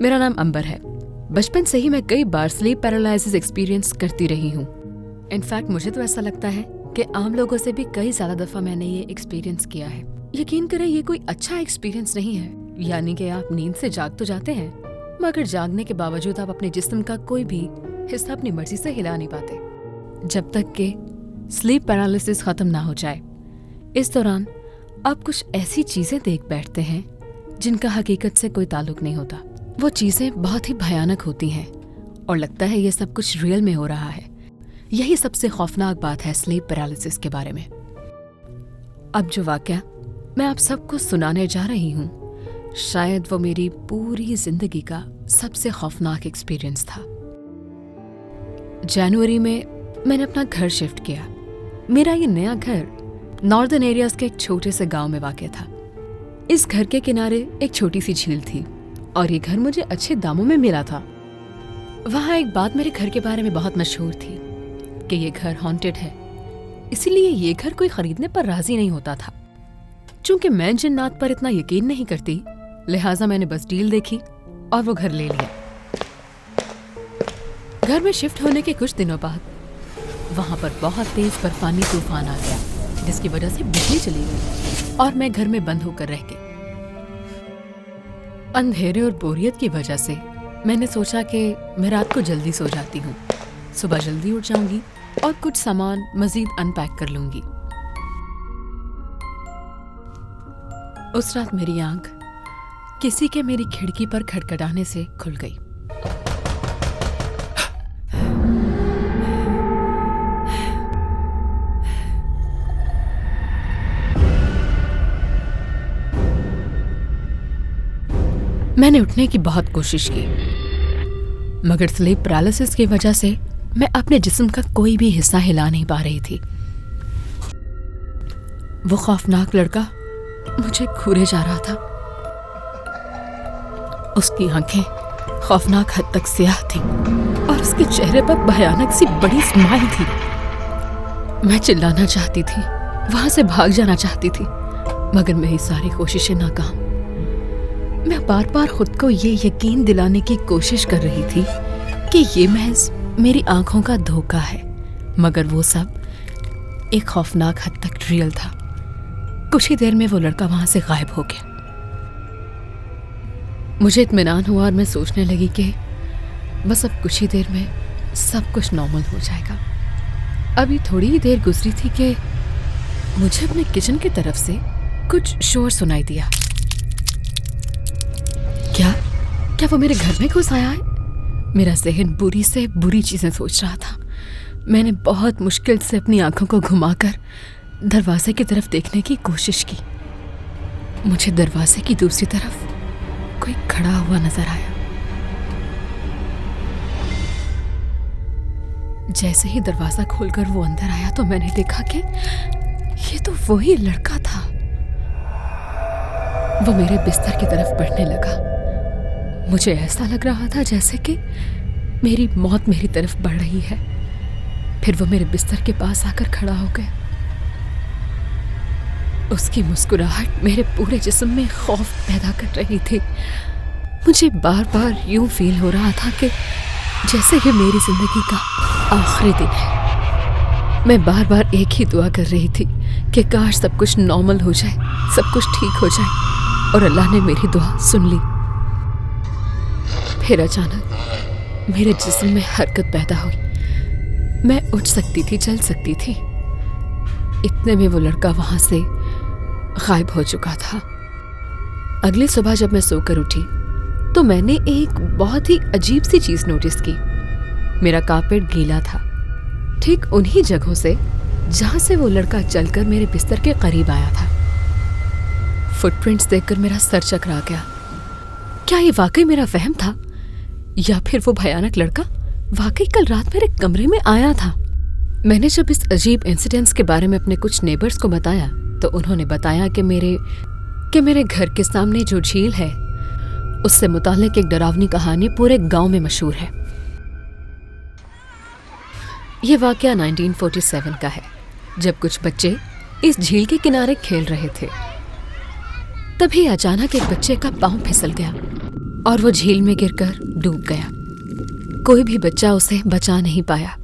मेरा नाम अंबर है। बचपन से ही मैं कई बार स्लीप पैरालिसिस एक्सपीरियंस करती रही हूँ। इनफैक्ट मुझे तो ऐसा लगता है कि आम लोगों से भी कई ज्यादा दफा मैंने ये एक्सपीरियंस किया है। यकीन करें ये कोई अच्छा एक्सपीरियंस नहीं है, यानी कि आप नींद से जाग तो जाते हैं मगर जागने के बावजूद आप अपने जिस्म का कोई भी हिस्सा अपनी मर्जी से हिला नहीं पाते जब तक कि स्लीप पैरालिसिस खत्म ना हो जाए। इस दौरान आप कुछ ऐसी चीजें देख बैठते हैं जिनका हकीकत से कोई ताल्लुक नहीं होता। वो चीजें बहुत ही भयानक होती हैं और लगता है ये सब कुछ रियल में हो रहा है। यही सबसे खौफनाक बात है स्लीप पैरालिसिस के बारे में। अब जो वाकया मैं आप सबको सुनाने जा रही हूँ, शायद वो मेरी पूरी जिंदगी का सबसे खौफनाक एक्सपीरियंस था। जनवरी में मैंने अपना घर शिफ्ट किया। मेरा ये नया घर नॉर्दर्न एरियाज के एक छोटे से गांव में वाक़ था। इस घर के किनारे एक छोटी सी झील थी और ये घर मुझे अच्छे दामों में मिला था। वहाँ एक बात मेरे घर के बारे में बहुत मशहूर थी कि ये घर हॉन्टेड है, इसीलिए ये घर कोई खरीदने पर राजी नहीं होता था। चूंकि मैं जिन्नात पर इतना यकीन नहीं करती, लिहाजा मैंने बस डील देखी और वो घर ले लिया। घर में शिफ्ट होने के कुछ दिनों बाद वहां पर बहुत तेज बर्फानी तूफान आ गया, जिसकी वजह से बिजली चली गई और मैं घर में बंद होकर रह गई। अंधेरे और बोरियत की वजह से मैंने सोचा कि मैं रात को जल्दी सो जाती हूँ, सुबह जल्दी उठ जाऊंगी और कुछ सामान मजीद अनपैक कर लूंगी। उस रात मेरी आंख किसी के मेरी खिड़की पर खटखटाने से खुल गई। मैंने उठने की बहुत कोशिश की मगर स्लीप पैरालिसिस की वजह से मैं अपने जिस्म का कोई भी हिस्सा हिला नहीं पा रही थी। वो खौफनाक लड़का मुझे घूरे जा रहा था। उसकी आंखें खौफनाक हद तक स्याह थीं और उसके चेहरे पर भयानक सी बड़ी स्माइल थी। मैं चिल्लाना चाहती थी, वहां से भाग जाना चाहती थी, मगर मेरी सारी कोशिशें नाकाम। मैं बार बार खुद को ये यकीन दिलाने की कोशिश कर रही थी कि ये महज मेरी आंखों का धोखा है, मगर वो सब एक खौफनाक हद तक रियल था। कुछ ही देर में वो लड़का वहां से गायब हो गया। मुझे इत्मीनान हुआ और मैं सोचने लगी कि बस अब कुछ ही देर में सब कुछ नॉर्मल हो जाएगा। अभी थोड़ी ही देर गुजरी थी कि मुझे अपने किचन की तरफ से कुछ शोर सुनाई दिया। क्या वो मेरे घर में घुस आया है? मेरा ज़हन बुरी से बुरी चीजें सोच रहा था। मैंने बहुत मुश्किल से अपनी आंखों को घुमाकर दरवाजे की तरफ देखने की कोशिश की। मुझे दरवाजे की दूसरी तरफ कोई खड़ा हुआ नजर आया। जैसे ही दरवाजा खोलकर वो अंदर आया तो मैंने देखा कि ये तो वही लड़का था। वो मेरे बिस्तर की तरफ बढ़ने लगा। मुझे ऐसा लग रहा था जैसे कि मेरी मौत मेरी तरफ बढ़ रही है। फिर वो मेरे बिस्तर के पास आकर खड़ा हो गया। उसकी मुस्कुराहट मेरे पूरे जिस्म में खौफ पैदा कर रही थी। मुझे बार बार यूं फील हो रहा था कि जैसे ये मेरी जिंदगी का आखिरी दिन है। मैं बार बार एक ही दुआ कर रही थी कि काश सब कुछ नॉर्मल हो जाए, सब कुछ ठीक हो जाए, और अल्लाह ने मेरी दुआ सुन ली। फिर अचानक मेरे जिस्म में हरकत पैदा हुई। मैं उठ सकती थी, चल सकती थी। इतने में वो लड़का वहां से गायब हो चुका था। अगली सुबह जब मैं सोकर उठी तो मैंने एक बहुत ही अजीब सी चीज नोटिस की। मेरा कारपेट गीला था, ठीक उन्हीं जगहों से जहां से वो लड़का चलकर मेरे बिस्तर के करीब आया था। फुटप्रिंट्स देखकर मेरा सर चकरा गया। क्या ये वाकई मेरा वहम था या फिर वो भयानक लड़का वाकई कल रात मेरे कमरे में आया था? मैंने जब इस अजीब इंसिडेंट्स के बारे में अपने कुछ नेबर्स को बताया तो उन्होंने बताया कि मेरे घर के सामने जो झील है उससे मुताल्लिक एक डरावनी कहानी पूरे गांव में मशहूर है। ये वाकया 1947 का है, जब कुछ बच्चे इस झील के किनारे खेल रहे थे। तभी अचानक एक बच्चे का पांव फिसल गया और वो झील में गिरकर डूब गया। कोई भी बच्चा उसे बचा नहीं पाया।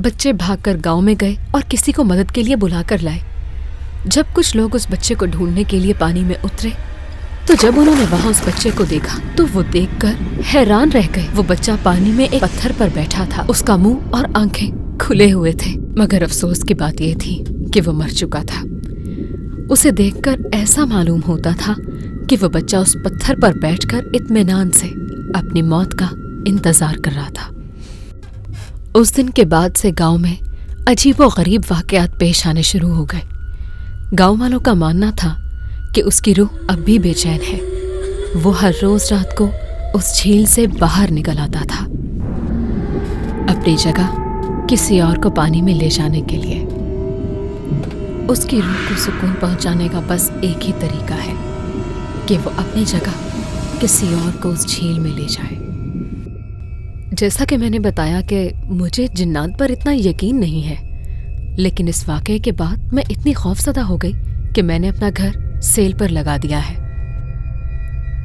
बच्चे भागकर गांव में गए और किसी को मदद के लिए बुलाकर लाए। जब कुछ लोग उस बच्चे को ढूंढने के लिए पानी में उतरे तो जब उन्होंने वहां उस बच्चे को देखा तो वो देखकर हैरान रह गए। वो बच्चा पानी में एक पत्थर पर बैठा था। उसका मुंह और आंखें खुले हुए थे, मगर अफसोस की बात ये थी कि वो मर चुका था। उसे देखकर ऐसा मालूम होता था कि वो बच्चा उस पत्थर पर बैठकर इत्मीनान से अपनी मौत का इंतजार कर रहा था। उस दिन के बाद से गांव में अजीबोगरीब वाकयात पेश आने शुरू हो गए। गांव वालों का मानना था कि उसकी रूह अब भी बेचैन है। वो हर रोज रात को उस झील से बाहर निकल आता था, अपनी जगह किसी और को पानी में ले जाने के लिए। उसकी रूह को सुकून पहुंचाने का बस एक ही तरीका है कि वो अपनी जगह किसी और को उस झील में ले जाए। जैसा कि मैंने बताया कि मुझे जिन्नात पर इतना यकीन नहीं है, लेकिन इस वाकये के बाद मैं इतनी खौफजदा हो गई कि मैंने अपना घर सेल पर लगा दिया है।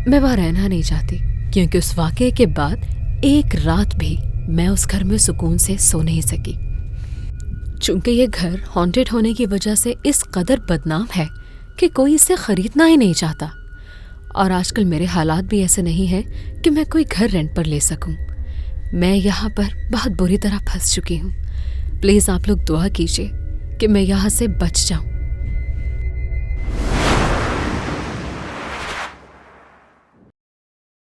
मैं वहां रहना नहीं चाहती, क्योंकि उस वाकये के बाद एक रात भी मैं उस घर में सुकून से सो नहीं सकी। चूंकि ये घर हॉन्टेड होने की वजह से इस कदर बदनाम है कि कोई इसे खरीदना ही नहीं चाहता। और आजकल मेरे हालात भी ऐसे नहीं हैं कि मैं कोई घर रेंट पर ले सकूं। मैं यहाँ पर बहुत बुरी तरह फंस चुकी हूँ। प्लीज़ आप लोग दुआ कीजिए कि मैं यहाँ से बच जाऊँ।